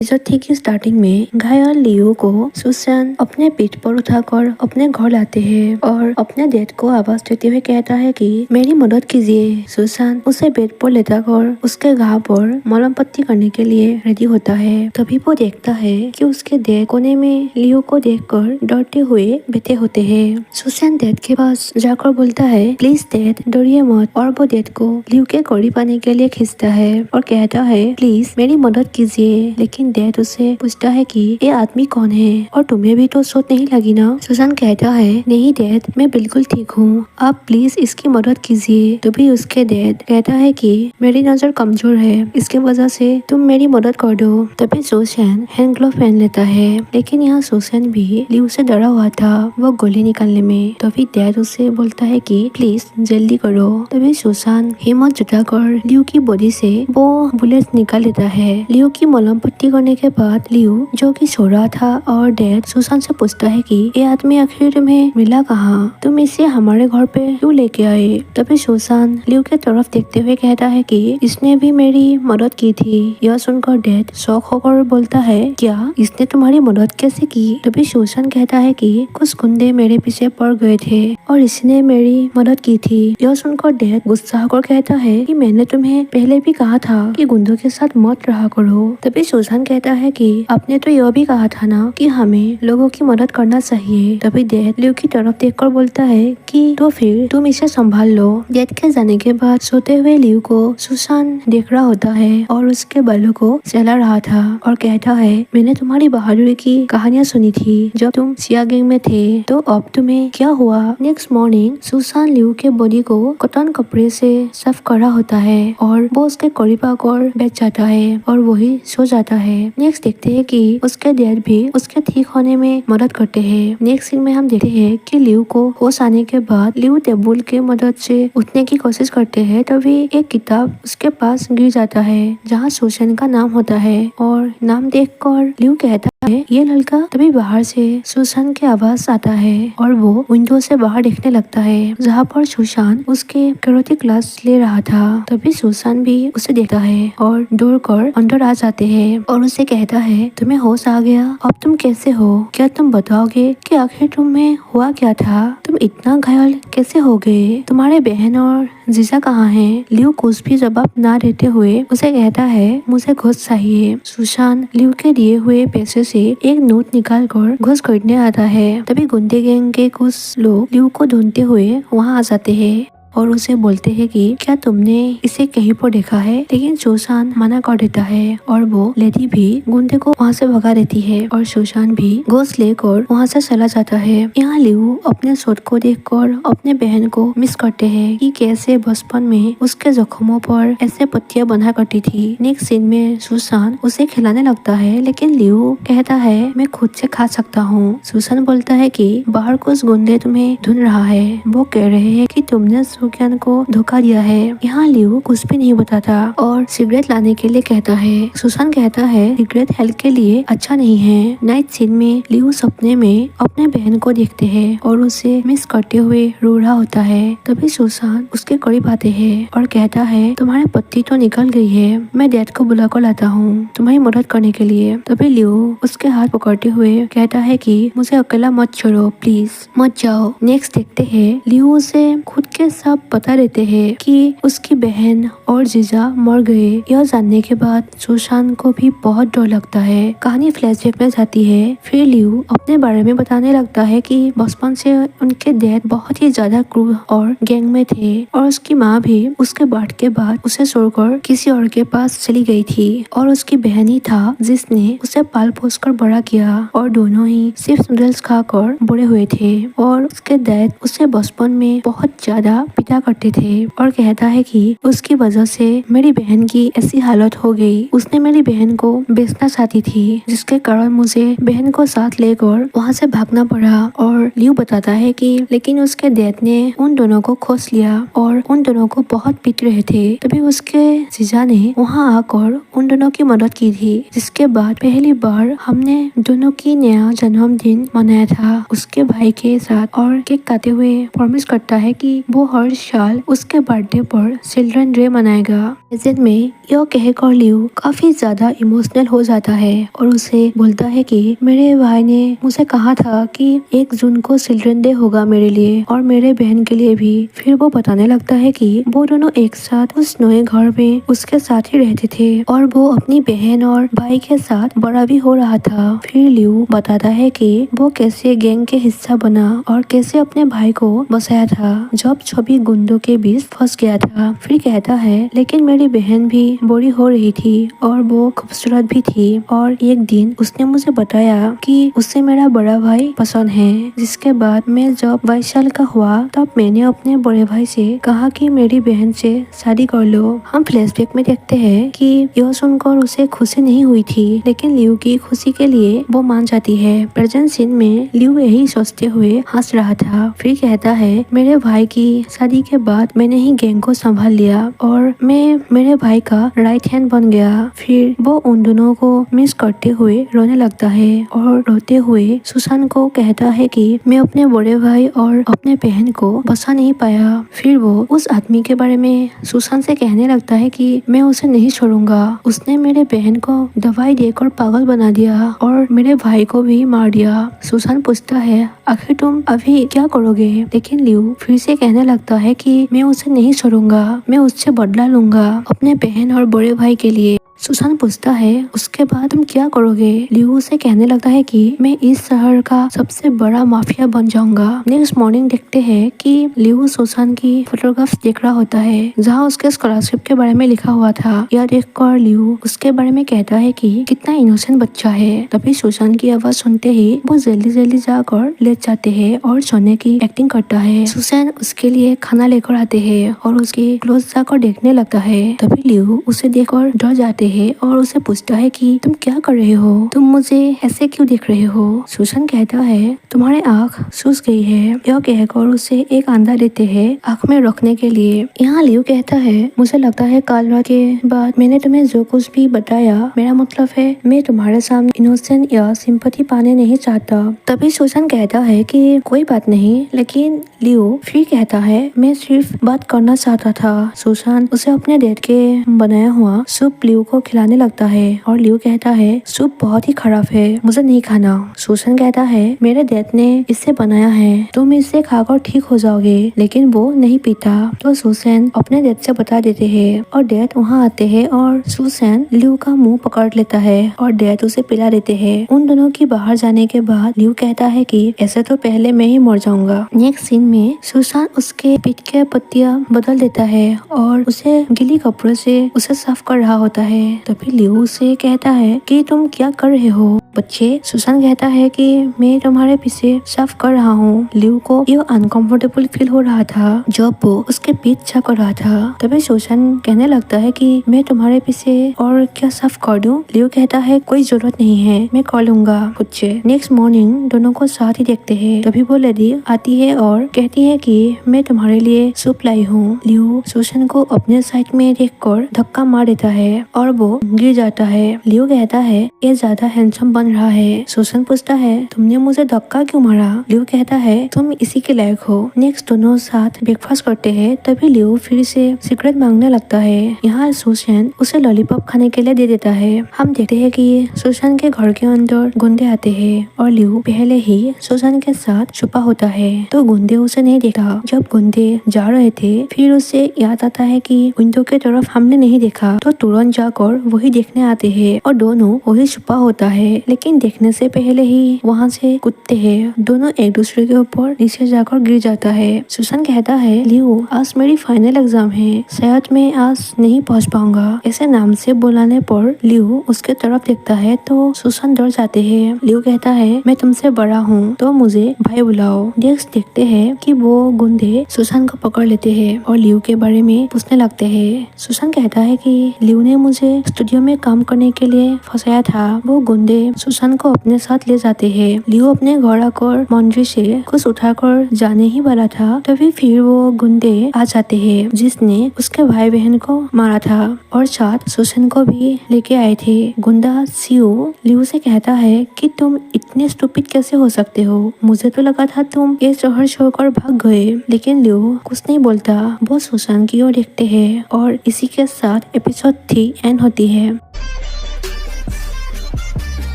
Episode ठीक starting में घायल लियो को सुसान अपने पीठ पर उठाकर अपने घर लाते हैं और अपने डैड को आवाज देते हुए कहता है कि मेरी मदद कीजिए। सुसान उसे बेड पर लेटाकर उसके घाव पर मलम पट्टी करने के लिए रेडी होता है। तभी वो देखता है कि उसके डैड कोने में लियो को देखकर डरते हुए बैठे होते हैं। सुसान डैड के पास जाकर बोलता है प्लीज डैड डरिए मत, और वो डैड को लियो के करीब आने के लिए खींचता है और कहता है प्लीज मेरी मदद कीजिए। लेकिन डैड उससे पूछता है कि ये आदमी कौन है और तुम्हें भी तो चोट नहीं लगी ना। सुसान कहता है नहीं डैड, मैं बिल्कुल ठीक हूँ, आप प्लीज इसकी मदद कीजिए। तभी उसके डैड कहता है कि मेरी नजर कमजोर है, इसके वजह से तुम मेरी मदद कर दो। तभी सुसान हैंड ग्लोव पहन लेता है, लेकिन यहाँ सुसान भी लियो से डरा हुआ था वो गोली निकालने में। तभी डैड उससे बोलता है कि प्लीज जल्दी करो। तभी सुसान हिम्मत जुटाकर लियो की बॉडी से वो बुलेट निकाल लेता है। लियो की मलहम पट्टी करने के बाद लियो जो कि सो रहा था और डैड सुसान से पूछता है कि ये आदमी आखिर तुम्हें मिला कहाँ, तुम इसे हमारे घर पे क्यों लेके आए। तभी सुसान लियो के तरफ देखते हुए कहता है कि इसने भी मेरी मदद की थी। यह सुनकर डैड शौक होकर बोलता है क्या इसने तुम्हारी मदद कैसे की। तभी सुसान कहता है कि कुछ गुंडे मेरे पीछे पड़ गए थे और इसने मेरी मदद की थी। यह सुनकर डैड गुस्सा होकर कहता है कि मैंने तुम्हें पहले भी कहा था कि गुंडों के साथ मत रहा करो। तभी सुसान कहता है कि आपने तो यह भी कहा था ना कि हमें लोगों की मदद करना चाहिए। तभी डैड लियो की तरफ देखकर बोलता है कि तो फिर तुम इसे संभाल लो। डैड के जाने के बाद सोते हुए लियो को सुसान देख रहा होता है और उसके बालों को सहला रहा था और कहता है मैंने तुम्हारी बहादुरी की कहानियां सुनी थी जब तुम सिया गैंग में थे, तो अब तुम्हें क्या हुआ। नेक्स्ट मॉर्निंग सुसान लियो के बॉडी को कॉटन कपड़े से साफ कर रहा होता है और वो उसके करीब आकर बैठ जाता है और वही सो जाता है। नेक्स्ट देखते हैं कि उसके डैड भी उसके ठीक होने में मदद करते हैं। नेक्स्ट सीन में हम देखते हैं कि लियो को होश आने के बाद लियो टेबल के मदद से उठने की कोशिश करते हैं। तभी एक किताब उसके पास गिर जाता है जहाँ सुसान का नाम होता है और नाम देखकर लियो कहता है ये लड़का। तभी बाहर से सुसान की आवाज आता है और वो विंडो से बाहर देखने लगता है जहाँ पर सुसान उसके कराटे क्लास ले रहा था। तभी सुसान भी उसे देखता है और दौड़कर अंदर आ जाते हैं और उसे कहता है तुम्हें होश आ गया, अब तुम कैसे हो, क्या तुम बताओगे कि आखिर तुम्हें हुआ क्या था, तुम इतना घायल कैसे हो गए, तुम्हारे बहन और जीजा कहाँ हैं। लियो कुछ भी जवाब ना देते हुए उसे कहता है मुझे घूस चाहिए। सुसान लियो के दिए हुए पैसे से एक नोट निकाल कर घूस खरीदने आता है। तभी गुंडे गैंग के कुछ लोग लियो को ढूंढते हुए वहाँ आ जाते हैं और उसे बोलते हैं कि क्या तुमने इसे कहीं पर देखा है। लेकिन सुसान मना कर देता है और वो लेडी भी गुंडे को वहाँ से भगा देती है और सुसान भी घूस लेकर वहाँ से चला जाता है। यहाँ लियो अपने शॉट को देखकर अपने बहन को मिस करते हैं कि कैसे बचपन में उसके जख्मों पर ऐसे पट्टियां बंधा करती थी। नेक्स्ट सीन में सुसान उसे खिलाने लगता है लेकिन लियो कहता है मैं खुद से खा सकता हूँ। सुसान बोलता है कि बाहर कुछ गुंडे तुम्हें ढूंढ रहा है, वो कह रहे हैं कि तुमने सुसान को धोखा दिया है। यहाँ लियो कुछ भी नहीं बताता और सिगरेट लाने के लिए कहता है। सुसान कहता है सिगरेट हेल्थ के लिए अच्छा नहीं है। नाइट सीन में लियो सपने में अपने बहन को देखते हैं और उसे मिस करते हुए रो रहा होता है। तभी सुसान उसके करीब आते हैं और कहता है तुम्हारी पट्टी तो निकल गई है, मैं डैड को बुला कर लाता हूँ तुम्हारी मदद करने के लिए। तभी लियो उसके हाथ पकड़ते हुए कहता है कि मुझे अकेला मत छोड़ो, प्लीज मत जाओ। नेक्स्ट देखते हैं लियो उसे खुद के सब बता देते हैं कि उसकी बहन और जीजा मर गए। यह जानने के बाद सुसान को भी बहुत डर लगता है। कहानी फ्लैशबैक में जाती है। फिर लियो अपने बारे में बताने लगता है कि बचपन से उनके डैड बहुत ही ज्यादा क्रूर और गैंग में थे और उसकी माँ भी उसके बर्थ के बाद उसे छोड़कर किसी और के पास चली गई थी और उसकी बहन ही था जिसने उसे पाल पोस कर बड़ा किया और दोनों ही सिर्फ नूडल्स खाकर बड़े हुए थे। और उसके डैड उसे बचपन में बहुत ज्यादा पिटा करते थे और कहता है कि उसकी वजह से मेरी बहन की ऐसी हालत हो गई, उसने मेरी बहन को बेचना चाहती थी जिसके कारण मुझे बहन को साथ लेकर वहाँ से भागना पड़ा। और लियो बताता है कि लेकिन उसके डैड ने उन दोनों को खोज लिया और उन दोनों को बहुत पीट रहे थे। तभी उसके जीजा ने वहाँ आकर उन दोनों की मदद की थी, जिसके बाद पहली बार हमने दोनों की नया जन्मदिन मनाया था उसके भाई के साथ और केक काटे हुए प्रॉमिस करता है कि वो हर हर साल उसके बर्थडे पर चिल्ड्रन डे मनाएगा। प्रेजेंट में यह कहकर लियो काफी ज्यादा इमोशनल हो जाता है और उसे बोलता है कि मेरे भाई ने मुझे कहा था कि 1 जून को चिल्ड्रन डे होगा मेरे लिए और मेरे बहन के लिए भी। फिर वो बताने लगता है कि वो दोनों एक साथ उस नए घर में उसके साथ ही रहते थे और वो अपनी बहन और भाई के साथ बड़ा भी हो रहा था। फिर लियो बताता है कि वो कैसे गैंग के हिस्सा बना और कैसे अपने भाई को बचाया था जब छवि गुंडों के बीच फंस गया था। फिर कहता है लेकिन मेरी बहन भी बड़ी हो रही थी और वो खूबसूरत भी थी और एक दिन उसने मुझे बताया कि उसे मेरा बड़ा भाई पसंद है। जिसके बाद मैं जब 22 साल का हुआ तब मैंने अपने बड़े भाई से कहा कि मेरी बहन से शादी कर लो। हम फ्लैशबैक में देखते हैं कि यह सुनकर उसे खुशी नहीं हुई थी लेकिन लियो की खुशी के लिए वो मान जाती है। प्रेजेंट सीन में लियो यही सोचते हुए हंस रहा था। फिर कहता है मेरे भाई की शादी के बाद मैंने ही गैंग को संभाल लिया और मैं मेरे भाई का राइट हैंड बन गया। फिर वो उन दोनों को मिस करते हुए रोने लगता है और रोते हुए सुसान को कहता है कि मैं अपने बड़े भाई और अपने बहन को बचा नहीं पाया। फिर वो उस आदमी के बारे में सुसान से कहने लगता है कि मैं उसे नहीं छोड़ूंगा, उसने मेरे बहन को दवाई देकर पागल बना दिया और मेरे भाई को भी मार दिया। सुसान पूछता है आखिर तुम अभी क्या करोगे, लेकिन लियो फिर से कहने लगता है कि मैं उसे नहीं छोड़ूंगा, मैं उससे बदला लूंगा अपने बहन और बड़े भाई के लिए। सुसान पूछता है उसके बाद तुम क्या करोगे। लियो उसे कहने लगता है कि मैं इस शहर का सबसे बड़ा माफिया बन जाऊंगा। नेक्स्ट मॉर्निंग देखते हैं कि लियो सुसान की फोटोग्राफ्स देख रहा होता है जहाँ उसके स्कॉलरशिप के बारे में लिखा हुआ था। यह देखकर लियो उसके बारे में कहता है कि कितना इनोसेंट बच्चा है। तभी सुसान की आवाज सुनते ही वो जल्दी जल्दी जाकर लेट जाते हैं और सोने की एक्टिंग करता है। सुसान उसके लिए खाना लेकर आते हैं और उसके क्लोज जाकर देखने लगता है। तभी लियो उसे देखकर डर जाते है और उसे पूछता है कि तुम क्या कर रहे हो, तुम मुझे ऐसे क्यों देख रहे हो। सुसान कहता है तुम्हारी आँख सूज गई है। यह कहकर उसे एक अंडा देते हैं आँख में रखने के लिए। यहाँ लियो कहता है मुझे लगता है कल रात के बाद मैंने तुम्हें जो कुछ भी बताया मेरा मतलब है मैं तुम्हारे सामने इनोसेंट या सिंपैथी पाने नहीं चाहता। तभी सुसान कहता है कि कोई बात नहीं, लेकिन लियो फिर कहता है मैं सिर्फ बात करना चाहता था। सुसान उसे अपने डैड के बनाया हुआ सूप लियो को खिलाने लगता है और लियो कहता है सूप बहुत ही खराब है, मुझे नहीं खाना। सुसान कहता है मेरे डैड ने इसे बनाया है, तुम इसे खाकर ठीक हो जाओगे, लेकिन वो नहीं पीता। तो सुसान अपने डैड से बता देते हैं और डैड वहाँ आते हैं और सुसान लियो का मुंह पकड़ लेता है और डैड उसे पिला देते हैं। उन दोनों की बाहर जाने के बाद लियो कहता है कि ऐसे तो पहले मैं ही मर जाऊंगा। नेक्स्ट सीन में सुसान उसके पीठ के पत्तियां बदल देता है और उसे गीली कपड़े से उसे साफ कर रहा होता है। तभी लियो से कहता है कि तुम क्या कर रहे हो बच्चे। सुसान कहता है कि मैं तुम्हारे पीछे साफ कर रहा हूँ। लियो को ये अनकंफर्टेबल फील हो रहा था जब वो उसके पीठ छा कर रहा था। तभी सुसान कहने लगता है कि मैं तुम्हारे पीछे और क्या साफ कर दूं। लियो कहता है कोई जरूरत नहीं है, मैं कर लूंगा बच्चे। नेक्स्ट मॉर्निंग दोनों को साथ ही देखते हैं। तभी वो लेडी आती है और कहती है कि मैं तुम्हारे लिए सूप लाई हूँ। लियो सुसान को अपने साइड में देखकर धक्का मार देता है और वो गिर जाता है। लियो कहता है ये ज्यादा हैंडसम बन रहा है। सुसान पूछता है तुमने मुझे धक्का क्यों मारा। लियो कहता है तुम इसी के लायक हो। नेक्स्ट दोनों साथ ब्रेकफास्ट करते हैं। तभी लियो फिर से सिगरेट मांगने लगता है। यहाँ सुसान उसे लॉलीपॉप खाने के लिए दे देता है। हम देखते हैं कि सुसान के घर के अंदर गुंडे आते हैं और लियो पहले ही सुसान के साथ छुपा होता है तो गुंडे उसे नहीं देखा। जब गुंडे जा रहे थे फिर उसे याद आता है कि विंडो के तरफ हमने नहीं देखा तो तुरंत जाकर वही देखने आते हैं और दोनों वही छुपा होता है, लेकिन देखने से पहले ही वहाँ से कूदते हैं। दोनों एक दूसरे के ऊपर नीचे जाकर गिर जाता है। सुसान कहता है लियो आज मेरी फाइनल एग्जाम है, शायद मैं आज नहीं पहुँच पाऊंगा। ऐसे नाम से बुलाने पर लियो उसके तरफ देखता है तो सुसान डर जाते हैं। लियो कहता है मैं तुमसे बड़ा हूँ तो मुझे भाई बुलाओ। नेक्स्ट देखते हैं कि वो गुंडे सुसान को पकड़ लेते हैं और लियो के बारे में पूछने लगते हैं। सुसान कहता है कि लियो ने मुझे स्टूडियो में काम करने के लिए फंसाया था, वो गुंडे सुशांत को अपने साथ ले जाते हैं। लियो अपने घर आकर मंदिर से कुछ उठाकर जाने ही वाला था, तभी फिर वो गुंडे आ जाते हैं जिसने उसके भाई बहन को मारा था और साथ सुशांत को भी लेके आए थे। गुंडा सियो लियो से कहता है कि तुम इतने स्टूपिड कैसे हो सकते हो, मुझे तो लगा था तुम ये शहर छोड़कर भाग गए। लेकिन लियो कुछ नहीं बोलता, वो सुशांत की ओर देखते हैं और इसी के साथ एपिसोड 3 एंड होती है।